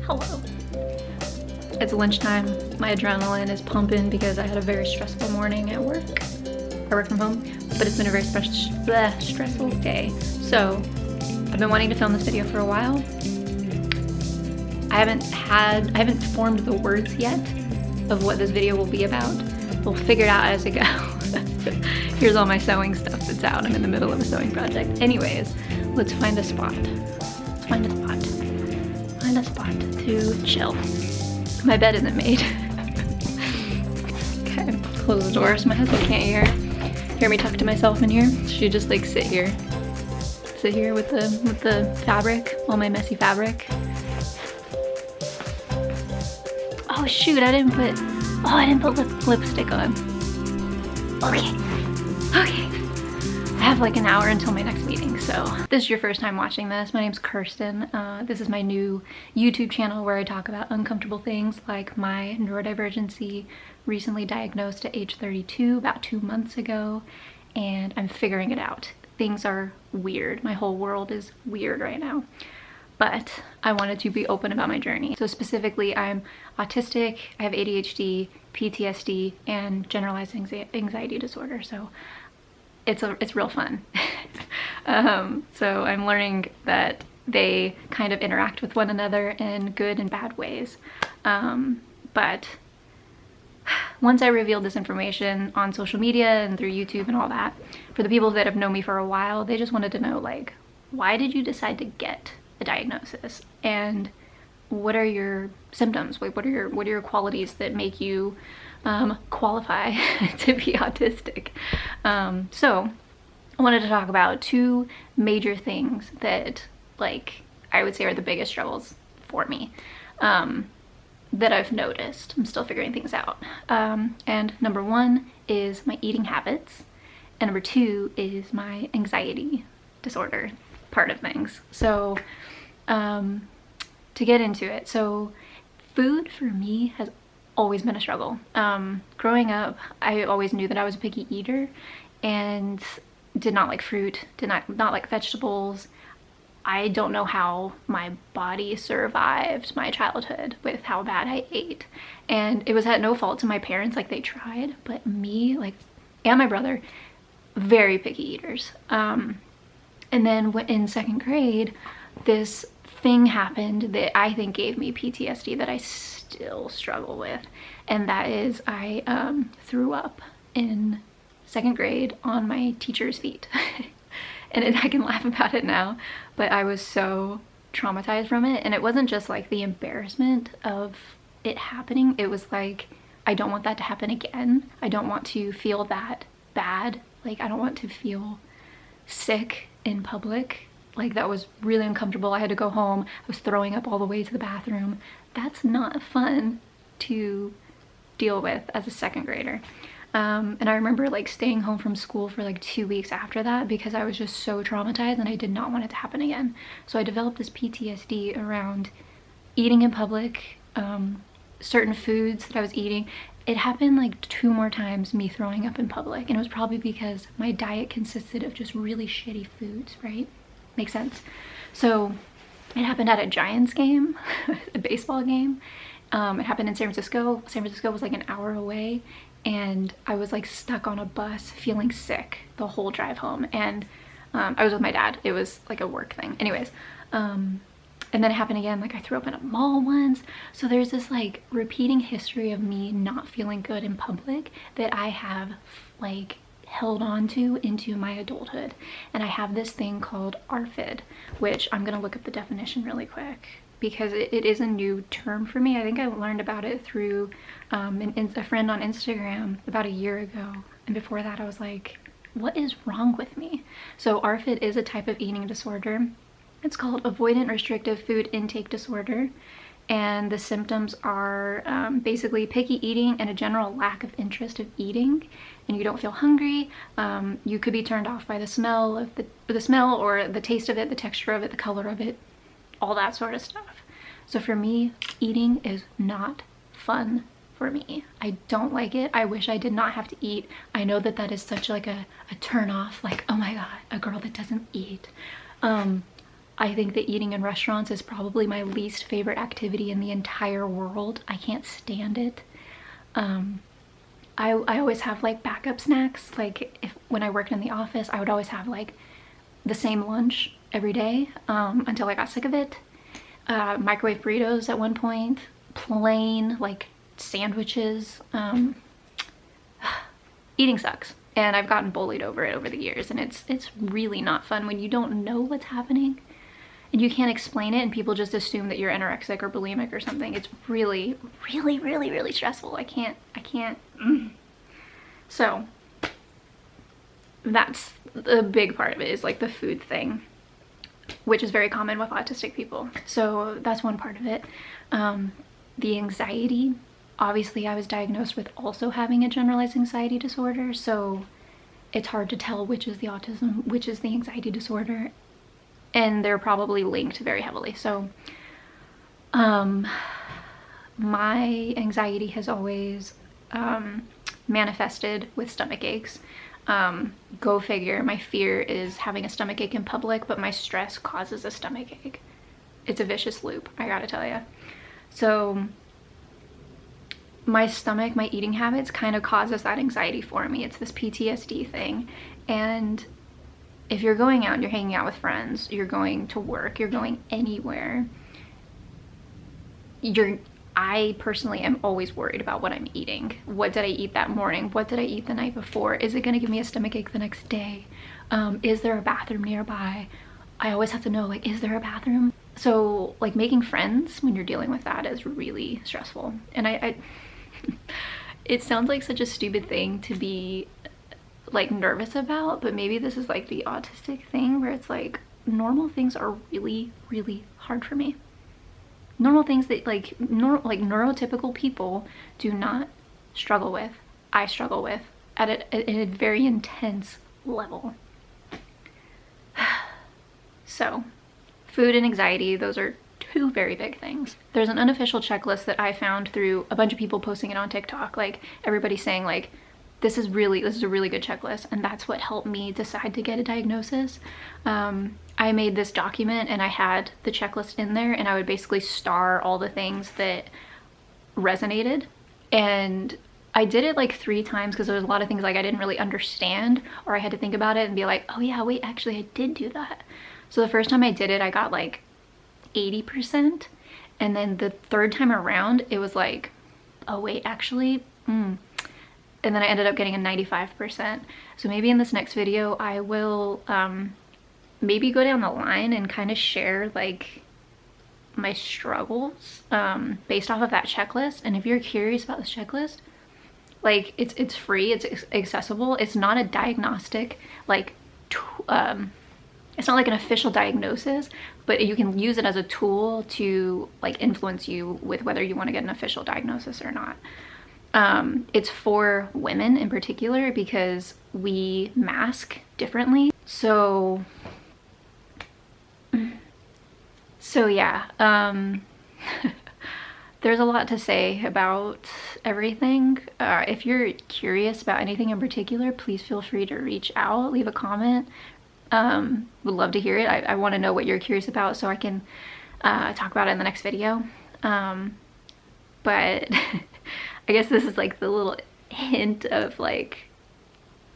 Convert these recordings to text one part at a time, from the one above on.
Hello. It's lunchtime. My adrenaline is pumping because I had a very stressful morning at work. I work from home, but it's been a very stressful day. So I've been wanting to film this video for a while. I haven't formed the words yet of what this video will be about. We'll figure it out as I go. Here's all my sewing stuff that's out. I'm in the middle of a sewing project. Anyways, let's find a spot. Let's find a spot. Find a spot to chill. My bed isn't made. Okay, close the door so my husband can't hear me talk to myself in here. Should you just like sit here with the fabric, all my messy fabric. Oh shoot, I didn't put lipstick on. Okay. I have like an hour until my next meeting, so this is your first time watching this. My name's Kirsten. This is my new YouTube channel where I talk about uncomfortable things like my neurodivergency, recently diagnosed at age 32, about 2 months ago, and I'm figuring it out. Things are weird. My whole world is weird right now. But I wanted to be open about my journey. So specifically, I'm autistic, I have ADHD, PTSD, and generalized anxiety disorder. So it's real fun. So I'm learning that they kind of interact with one another in good and bad ways. But once I revealed this information on social media and through YouTube and all that, for the people that have known me for a while, they just wanted to know, like, why did you decide to get a diagnosis? And what are your symptoms? Like, what are your qualities that make you qualify to be autistic? So I wanted to talk about two major things that, like, I would say are the biggest struggles for me, that I've noticed. I'm still figuring things out. And number one is my eating habits, and number two is my anxiety disorder part of things. So to get into it, so food for me has always been a struggle. Growing up, I always knew that I was a picky eater and did not like fruit, did not like vegetables. I don't know how my body survived my childhood with how bad I ate. And it was at no fault to my parents, like they tried, but me, like, and my brother, very picky eaters. And then in second grade, this thing happened that I think gave me PTSD that I still struggle with. And that is I threw up in second grade on my teacher's feet. And I can laugh about it now, but I was so traumatized from it. And it wasn't just like the embarrassment of it happening. It was like, I don't want that to happen again. I don't want to feel that bad. Like, I don't want to feel sick in public. Like, that was really uncomfortable. I had to go home. I was throwing up all the way to the bathroom. That's not fun to deal with as a second grader. And I remember like staying home from school for like 2 weeks after that because I was just so traumatized and I did not want it to happen again. So I developed this PTSD around eating in public, certain foods that I was eating. It happened like 2 more times, me throwing up in public, and it was probably because my diet consisted of just really shitty foods, right? Makes sense. So it happened at a Giants game, a baseball game. It happened in San Francisco. San Francisco was like an hour away, and I was like stuck on a bus feeling sick the whole drive home. And I was with my dad. It was like a work thing. Anyways, and then it happened again. Like, I threw up in a mall once. So there's this like repeating history of me not feeling good in public that I have like held on to into my adulthood. And I have this thing called ARFID, which I'm gonna look up the definition really quick because it is a new term for me. I think I learned about it through a friend on Instagram about a year ago. And before that I was like, what is wrong with me? So ARFID is a type of eating disorder. It's called avoidant restrictive food intake disorder. And the symptoms are basically picky eating and a general lack of interest of eating, and you don't feel hungry. You could be turned off by the smell of the smell or the taste of it, the texture of it, the color of it, all that sort of stuff. So for me, eating is not fun for me. I don't like it. I wish I did not have to eat. I know that that is such like a turn off, like, oh my god, a girl that doesn't eat. I think that eating in restaurants is probably my least favorite activity in the entire world. I can't stand it. I always have like backup snacks. Like when I worked in the office, I would always have like the same lunch every day until I got sick of it. Microwave burritos at one point, plain like sandwiches. Eating sucks, and I've gotten bullied over it over the years, and it's really not fun when you don't know what's happening and you can't explain it and people just assume that you're anorexic or bulimic or something. It's really, really, really, really stressful. I can't. So that's the big part of it, is like the food thing, which is very common with autistic people. So that's one part of it. The anxiety, obviously I was diagnosed with also having a generalized anxiety disorder, so it's hard to tell which is the autism, which is the anxiety disorder, and they're probably linked very heavily. So my anxiety has always manifested with stomach aches. Go figure, my fear is having a stomach ache in public, but my stress causes a stomach ache. It's a vicious loop, I gotta tell you. So my stomach, my eating habits kind of causes that anxiety for me. It's this PTSD thing. And if you're going out, you're hanging out with friends, you're going to work, you're going anywhere, I personally am always worried about what I'm eating. What did I eat that morning? What did I eat the night before? Is it gonna give me a stomach ache the next day? Is there a bathroom nearby? I always have to know, like, is there a bathroom? So like making friends when you're dealing with that is really stressful. And I it sounds like such a stupid thing to be like nervous about, but maybe this is like the autistic thing where it's like normal things are really, really hard for me. Normal things that like neurotypical people do not struggle with, I struggle with at a very intense level. So food and anxiety, those are two very big things. There's an unofficial checklist that I found through a bunch of people posting it on TikTok, like everybody saying like, this is a really good checklist, and that's what helped me decide to get a diagnosis. I made this document and I had the checklist in there, and I would basically star all the things that resonated. And I did it like 3 times because there was a lot of things like I didn't really understand, or I had to think about it and be like, oh yeah, wait, actually I did do that. So the first time I did it, I got like 80%. And then the third time around, it was like, oh wait, actually, and then I ended up getting a 95%. So maybe in this next video, I will maybe go down the line and kind of share like my struggles based off of that checklist. And if you're curious about this checklist, like it's free, it's accessible. It's not a diagnostic, like it's not like an official diagnosis, but you can use it as a tool to like influence you with whether you want to get an official diagnosis or not. It's for women in particular because we mask differently. So yeah, there's a lot to say about everything. If you're curious about anything in particular, please feel free to reach out, leave a comment. Would love to hear it. I want to know what you're curious about so I can talk about it in the next video. But I guess this is like the little hint of like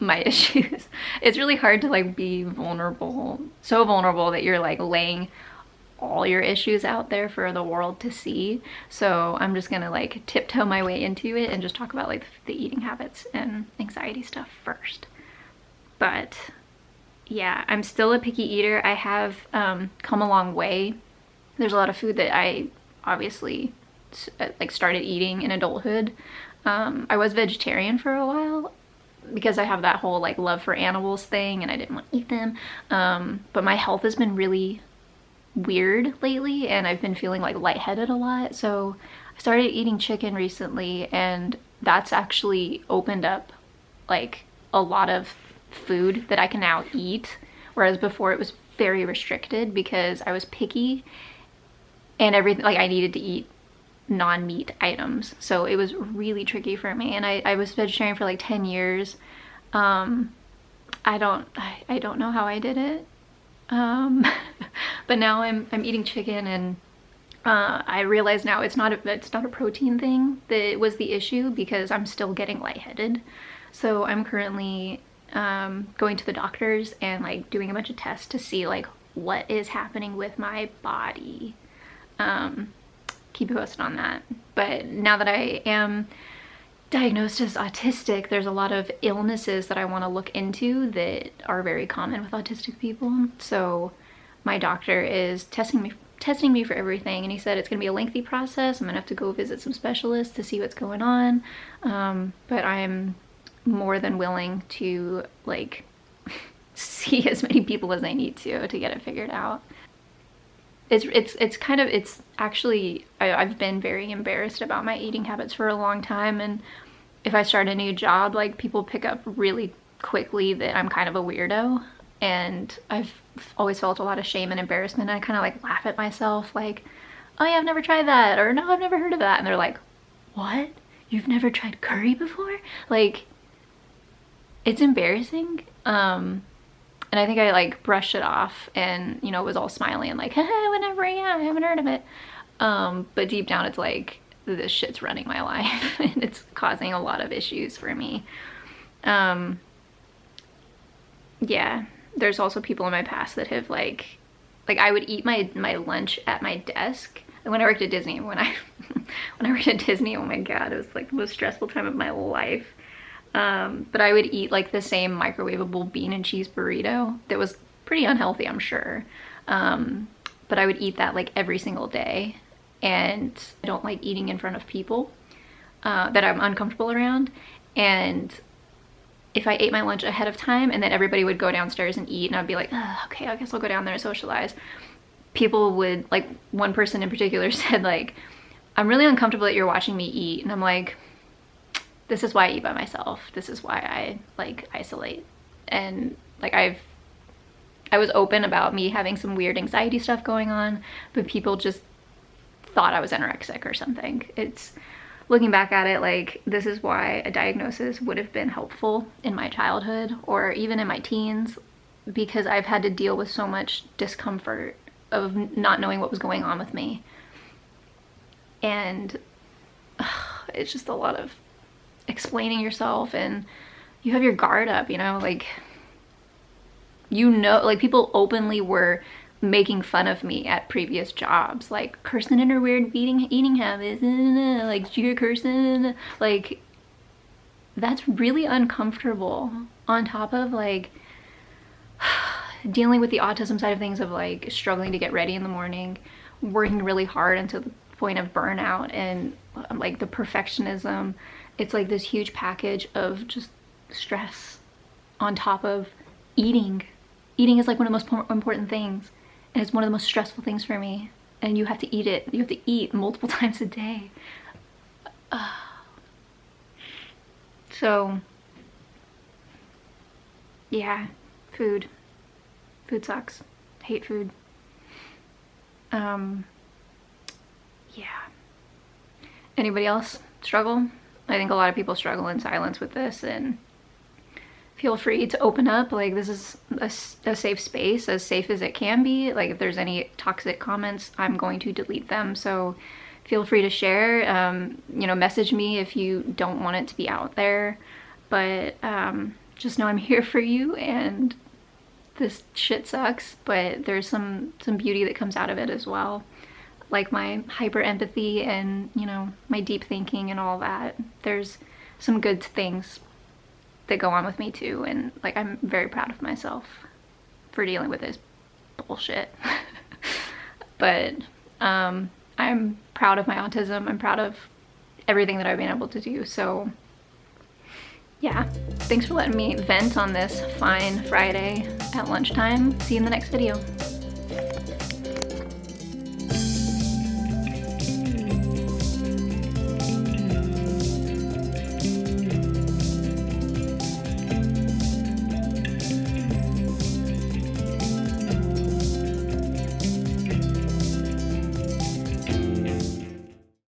my issues. It's really hard to like be vulnerable, so vulnerable that you're like laying all your issues out there for the world to see. So I'm just gonna like tiptoe my way into it and just talk about like the eating habits and anxiety stuff first. But yeah, I'm still a picky eater. I have come a long way. There's a lot of food that I obviously like started eating in adulthood. I was vegetarian for a while because I have that whole like love for animals thing and I didn't want to eat them. But my health has been really weird lately and I've been feeling like lightheaded a lot. So I started eating chicken recently, and that's actually opened up like a lot of food that I can now eat, whereas before it was very restricted because I was picky and everything, like I needed to eat non-meat items, so it was really tricky for me. And I was vegetarian for like 10 years. I don't know how I did it. Um, but now I'm eating chicken, and I realize now it's not a protein thing that was the issue, because I'm still getting lightheaded. So I'm currently going to the doctors and like doing a bunch of tests to see like what is happening with my body. Keep you posted on that. But now that I am diagnosed as autistic, there's a lot of illnesses that I want to look into that are very common with autistic people. So my doctor is testing me for everything, and he said it's gonna be a lengthy process. I'm gonna have to go visit some specialists to see what's going on, but I'm more than willing to like see as many people as I need to get it figured out. It's actually, I've been very embarrassed about my eating habits for a long time, and if I start a new job, like people pick up really quickly that I'm kind of a weirdo, and I've always felt a lot of shame and embarrassment. I kind of like laugh at myself like, oh yeah, I've never tried that, or no, I've never heard of that, and they're like, what? You've never tried curry before? Like, it's embarrassing. And I think I like brushed it off and, you know, was all smiley and like, hey, whatever, yeah, I haven't heard of it. But deep down it's like, this shit's running my life and it's causing a lot of issues for me. Yeah, there's also people in my past that have like I would eat my lunch at my desk. And when I worked at Disney, when I worked at Disney, oh my God, it was like the most stressful time of my life. But I would eat like the same microwavable bean and cheese burrito that was pretty unhealthy, I'm sure. But I would eat that like every single day. And I don't like eating in front of people that I'm uncomfortable around. And if I ate my lunch ahead of time and then everybody would go downstairs and eat, and I'd be like, oh, okay, I guess I'll go down there and socialize. People would, like one person in particular said like, I'm really uncomfortable that you're watching me eat. And I'm like, this is why I eat by myself. This is why I like isolate. And like I was open about me having some weird anxiety stuff going on, but people just thought I was anorexic or something. It's, looking back at it, like this is why a diagnosis would have been helpful in my childhood or even in my teens, because I've had to deal with so much discomfort of not knowing what was going on with me. And it's just a lot of explaining yourself, and you have your guard up, you know, like, you know, like people openly were making fun of me at previous jobs, like Kirsten and her weird eating habits, like you're Kirsten, like that's really uncomfortable, on top of like dealing with the autism side of things, of like struggling to get ready in the morning, working really hard until the point of burnout, and like the perfectionism. It's like this huge package of just stress on top of eating. Eating is like one of the most important things, and it's one of the most stressful things for me. And you have to eat it. You have to eat multiple times a day. So, yeah, food. Food sucks. Hate food. Yeah. Anybody else struggle? I think a lot of people struggle in silence with this, and feel free to open up. Like, this is a safe space, as safe as it can be. Like, if there's any toxic comments, I'm going to delete them. So feel free to share. You know, message me if you don't want it to be out there. But just know I'm here for you, and this shit sucks, but there's some beauty that comes out of it as well. Like my hyper empathy and, you know, my deep thinking and all that. There's some good things that go on with me too, and like I'm very proud of myself for dealing with this bullshit. But I'm proud of my autism. I'm proud of everything that I've been able to do. So yeah, thanks for letting me vent on this fine Friday at lunchtime. See you in the next video.